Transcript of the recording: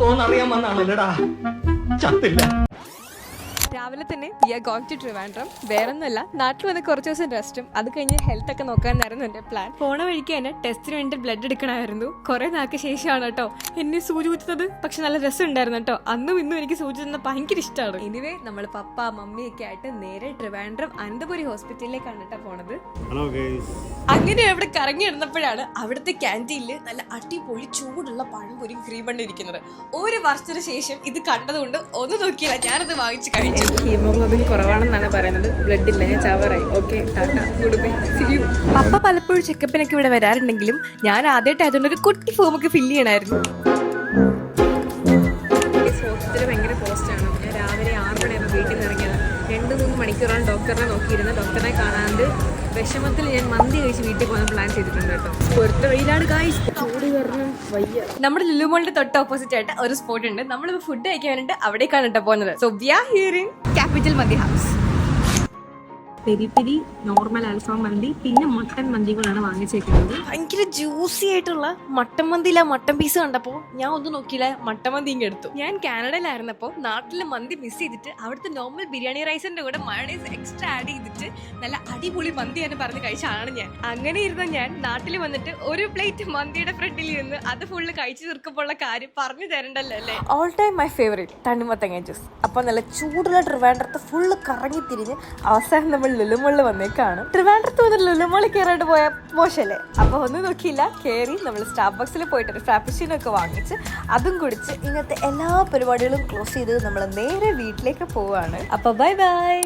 ചത്തോന്നറിയാൻ വന്നാണല്ലടാ, ചത്തില്ല. രാവിലെ തന്നെ we are going to Trivandrum. വേറൊന്നുമല്ല, നാട്ടിൽ വന്ന് കുറച്ച് ദിവസം റെസ്റ്റും അത് കഴിഞ്ഞ് ഹെൽത്ത് ഒക്കെ നോക്കാനായിരുന്നു എൻ്റെ പ്ലാൻ. പോണ വഴിക്ക് തന്നെ ടെസ്റ്റിന് വേണ്ടി ബ്ലഡ് എടുക്കണമായിരുന്നു. കുറെ നാൾക്ക് ശേഷമാണ് കേട്ടോ എന്നെ സൂചി കുത്തുന്നത്. പക്ഷെ നല്ല രസം ഉണ്ടായിരുന്നു കേട്ടോ. അന്നും ഇന്നും എനിക്ക് സൂചി തന്ന ഭയങ്കര ഇഷ്ടമാണ്. എനിവേ നമ്മൾ പപ്പ മമ്മിയൊക്കെ ആയിട്ട് നേരെ ട്രിവാൻഡ്രം അനന്തപുരി ഹോസ്പിറ്റലിലേക്കാണ് കേട്ടോ പോണത്. അങ്ങനെ അവിടെ കറങ്ങി ഇടുന്നപ്പോഴാണ് അവിടുത്തെ ക്യാൻറ്റീനിൽ നല്ല അടിപൊളി ചൂടുള്ള പഴംപൊരി ക്രീമണ്ണ ഇരിക്കുന്നത്. ഒരു വർഷത്തിന് ശേഷം ഇത് കണ്ടതുകൊണ്ട് ഒന്ന് നോക്കിയില്ല, ഞാനത് വാങ്ങിച്ച് കഴിച്ചു. ഹീമോഗ്ലോബിൻ കുറവാണെന്നാണ് പറയുന്നത്. ബ്ലഡ് ഇല്ല, ഞാൻ ചവറായി. ഓക്കെ, പപ്പ പലപ്പോഴും ചെക്കപ്പിനൊക്കെ ഇവിടെ വരാറുണ്ടെങ്കിലും ഞാൻ ആദ്യമായിട്ട് അതുകൊണ്ട് ഒരു കുട്ടി ഫോമൊക്കെ ഫില്ല് ചെയ്യണമായിരുന്നു. ഹോസ്പിറ്റൽ ഭയങ്കര പോസ്റ്റാണ്. ഞാൻ രാവിലെ 6 മണിയാകുമ്പോൾ വീട്ടിൽ നിന്ന് ഇറങ്ങിയത്. 2-3 മണിക്കൂറാണ് ഡോക്ടറിനെ നോക്കിയിരുന്നത്. ഡോക്ടറിനെ കാണാണ്ട് വിഷമത്തിൽ ഞാൻ മന്തി കഴിച്ച് വീട്ടിൽ പോകാൻ പ്ലാൻ ചെയ്തിട്ടുണ്ട് കേട്ടോ. പൊരുത്ത വെയിലാണ് ഗായ്സ്, ചൂട് കാരണം വയ്യ. നമ്മുടെ ലുലുമോളിന്റെ തൊട്ട് ഓപ്പോസിറ്റ് ആയിട്ട് ഒരു സ്പോട്ട് ഉണ്ട്. നമ്മളിപ്പോൾ ഫുഡ് കഴിക്കാൻ വേണ്ടിയിട്ട് അവിടേക്കാണ് കേട്ടോ പോകുന്നത്. So we are here in capital mandi house. Peri peri, normal alfaham mandi, പിന്നെ മട്ടൻ മന്തികളാണ് വാങ്ങിച്ചേക്കുന്നത്. ഭയങ്കര ജ്യൂസി ആയിട്ടുള്ള മട്ടൻ മന്തിയിലെ മട്ടൻ പീസ് കണ്ടപ്പോൾ ഞാൻ ഒന്നും നോക്കിയില്ല, മട്ടൻ മന്തി ഇങ്ങ് എടുത്തു. ഞാൻ കാനഡയിലായിരുന്നപ്പോൾ നാട്ടിലെ മന്തി മിസ് ചെയ്തിട്ട് അവിടുത്തെ നോർമൽ ബിരിയാണി റൈസിന്റെ കൂടെ മയോണൈസ് എക്സ്ട്രാ ആഡ് ചെയ്തിട്ട് നല്ല അടിപൊളി മന്തി എന്ന് പറഞ്ഞ് കഴിച്ച ആളാണ് ഞാൻ. അങ്ങനെ ഇരുന്ന ഞാൻ നാട്ടിൽ വന്നിട്ട് ഒരു പ്ലേറ്റ് മന്തിയുടെ ഫ്രണ്ടിൽ ഇരുന്ന് അത് ഫുള്ള് കഴിച്ചു തീർക്കുമ്പോൾ ഉള്ള കാര്യം പറഞ്ഞു തരണ്ടല്ലോ അല്ലേ. ഓൾ ടൈം മൈ ഫേവറേറ്റ് തണ്ണിമത്തങ്ങ ജ്യൂസ്. അപ്പൊ നല്ല ചൂടുള്ള ട്രിവാൻഡ്രത്ത് ഫുള്ള് കറങ്ങി തിരിഞ്ഞ് അവസാനം നമ്മൾ ലുലുമോളിൽ വന്നേക്കാണ്. ട്രിവാൻഡ്രത്ത് വന്ന് ലുലുമോളിൽ കയറാണ്ട് പോയ മോശല്ലേ. അപ്പൊ ഒന്നും നോക്കിയില്ല, കയറി നമ്മൾ സ്റ്റാർബക്സിൽ പോയിട്ട് ഒരു ഫ്രാപ്പുച്ചിനോ ഒക്കെ വാങ്ങിച്ച് അതും കുടിച്ച് ഇന്നത്തെ എല്ലാ പരിപാടികളും ക്ലോസ് ചെയ്ത് നമ്മൾ നേരെ വീട്ടിലേക്ക് പോവാണ്. അപ്പൊ ബൈ ബൈ.